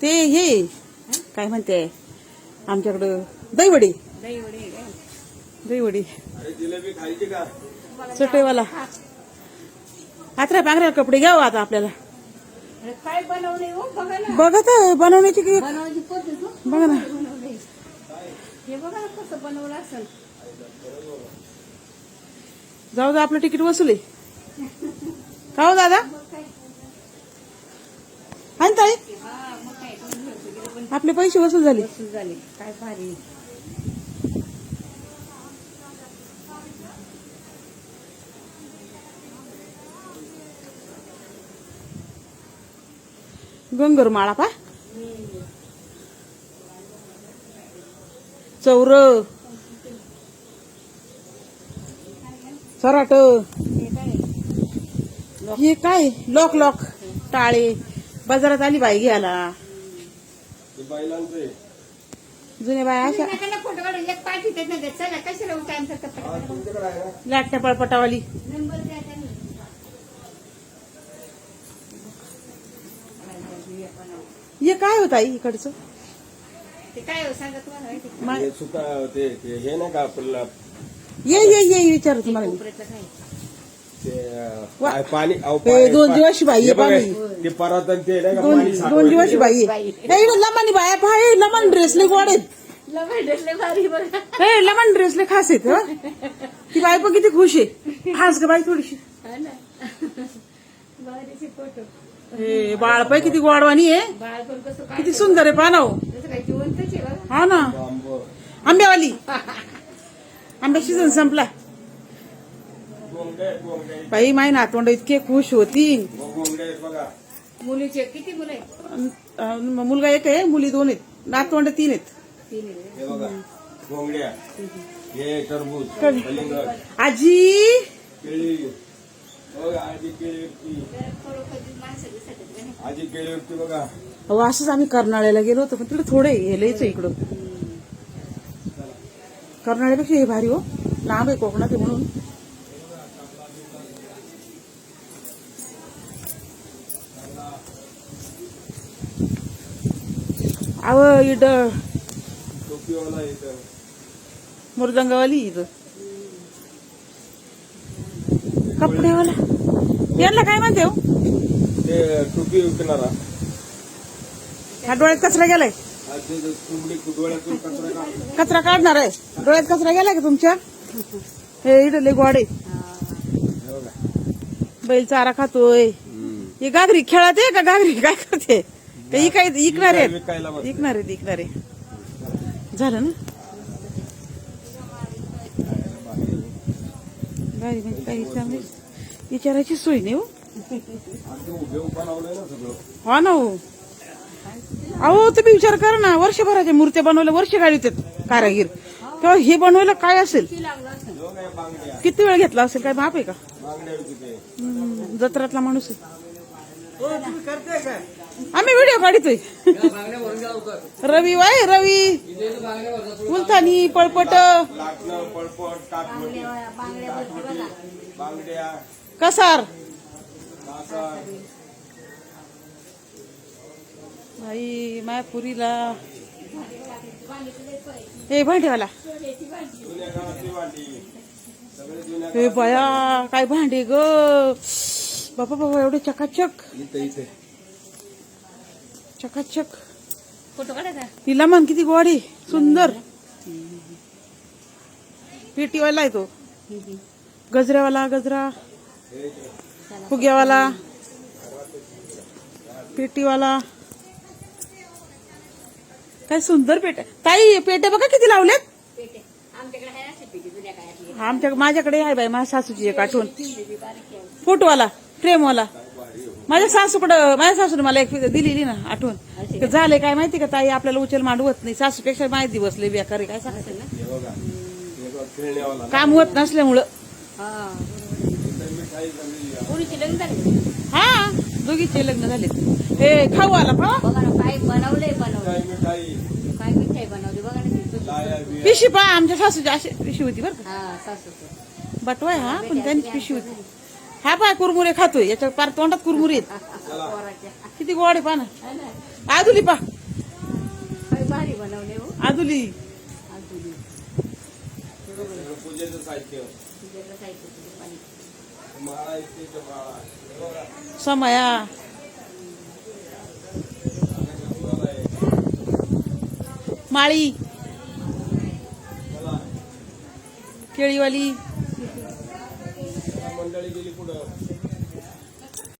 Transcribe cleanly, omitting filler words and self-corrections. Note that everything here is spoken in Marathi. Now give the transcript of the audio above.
ते हे काय म्हणते आमच्याकडं दहीवडी दहीवडी चटईवाला आत्रा पांघऱ्या कपडे घ्यावं आता आपल्याला काय बनवले हो बघा ना. बघा तर बनवण्याची की बनवायची पद्धत हो. बघा ना बनवले. हे बघा ना कसं बनवलं असेल. जाऊ दे आपलं तिकीट वसूल आहे का हो दादा हा ना ताई हा मग काय दोन दिवस गेले पण आपले पैसे वसूल झाले वसूल झाले. काय भारी. गंगर माळा पा चौर सराट हे काय लॉक लॉक टाळे बाजारात आली बाई घ्यायला जुन्या बाय अशा फोटो काढून एक पाठी देत नाही चला कशाला टाइम लाटण्या पळपटावाली नंबर द्या त्यांनी. हे काय होत आई इकडचं ते काय हो सांगा तुम्हाला माहिती का? मा- हे सुका ते हे नाही का आपल्याला ये विचार तुम्हाला मी. कोपऱ्यातलं काय? ते पाणी हे दोन दिवशी बाई आहे पाणी ते परत आणि ते नाही का दोन पाणी दोन दिवशी बाई बाई. आहे लमानी बाया पाय लमन ड्रेसले गोड आहेत लय भारी बघा. हे लमन ड्रेसले खास आहेत हं. ती बाई पण किती खुश आहे हास ग बाई थोडीशी हा ना. भारीचे फोटो. हे बाळ पाय किती गोडवाणी आहे बाळ पण कसं काय किती सुंदर आहे पानाव जसं काय जिवंतच आहे बघा. हा ना आंबं. आंब्यावाली आंब्या सीझन संपला गोंगडे बाई माय नातवंड इतके खुश होती गोंगडे बघा मुलीचे किती मुलं आहेत? मुलगा एक आहे मुली दोन आहेत नातवंड तीन आहेत तीन आहे. हे बघा गोंगड्या हे टरबूज कधी? कलिंगड आजी केळी बघा आजी केळी होती तर खरोखर माणसं दिसत आहेत का नाही? आजी केळी होती बघा अहो असंच आम्ही कर्नाळ्याला गेलो होतो पण तिकडे थोडे हे लयच आहे इकडं कर्नाळ्यापेक्षा हे भारी हो लांब आहे कोकणात आहे म्हणून अव इड टोपीवाला इथं मृदंगवाली इथं कपडेवाला यांना काय म्हणते हो ते टोपी विकणारा हा डोळ्यात कचरा गेलाय आज ते कुंबडी डोळ्यातून कचरा काढ कचरा काढणार आहे डोळ्यात कचरा गेलाय का तुमच्या हे इडले गोडे हे बघा बैल चारा खातोय ही गागरी खेळत आहे का गागरी काय करते ते इकणार आहेत विकायला बसले. इकणार आहे झालं ना गाडी म्हणजे काही चांगली विचारायची सोय नाही हो आज ते उभे बनवलंय ना सगळं हा ना हो अहो तुम्ही विचार करा ना वर्षभराच्या मूर्त्या बनवल्या वर्ष गाडीत कारागीर तेव्हा हे बनवायला काय असेल जो काय बांगड्या किती वेळ घेतला असेल काय बाप आहे का बांगड्या विकते जत्रातला माणूस आहे आम्ही व्हिडिओ काढतोय रवी वाय रवी फुलतानी पळपट लाटणं पळपट टाकमटी बांगड्या कसार कासार आई मायापुरीला हे भांडेवाला जुन्या काळातली वाटी सगळे जुन्या हे बया काय भांडे ग बाबा बाबा एवढे चकाचक इथे इथे चकाचक फोटो काढायचा. तिला मन किती गोडी सुंदर पेटीवाला आहे तो गजऱ्यावाला गजरा फुग्यावाला पेटीवाला काय सुंदर पेट्या ताई पेट्या बघा किती लावल्यात पेटे आमच्याकडे आहे अशी पेटी जुन्या काळातली. आमच्या माझ्याकडे आहे बाई माझ्या सासूची एक आठवण फोटोवाला फ्रेमवाला माझ्या सासूने मला एक दिलेली ना आठवण ते झाले काय माहिती का ताई आपल्याला उचल मांडवत नाही सासूपेक्षा माहिती बसले बेकार आहे काय सांगायचं हे बघा हे बघा खेळण्यावाला काम होत नसल्यामुळं हा इथे मिठाई झालेली आहे. मुलीचे लग्न झाले. हा दोघीचे लग्न झाले हे खाऊ आला पहा बघा ना काय बनवलंय बनवलंय मिठाई काय मिठाई बनवली बघा ना ती. लाया बिया पिशी पहा आमच्या सासूची अशी पिशी होती बरं का हा सासूचं बटवाय हा पण त्यांची पिशी होती हा पाय कुरमुरे खातोय याच्या पार तोंडात कुरमुरे आहेत. पोराच्या किती गोड आहे पाना. है ना? आदुली पा काय भारी बनवले हो आदुली आतुली. पूजेचं साहित्य तुझ्याकडे साहित्य तुझं पाणी. माळा इथे माळा समया माळी केळीवाली मंडळी गेली पुढं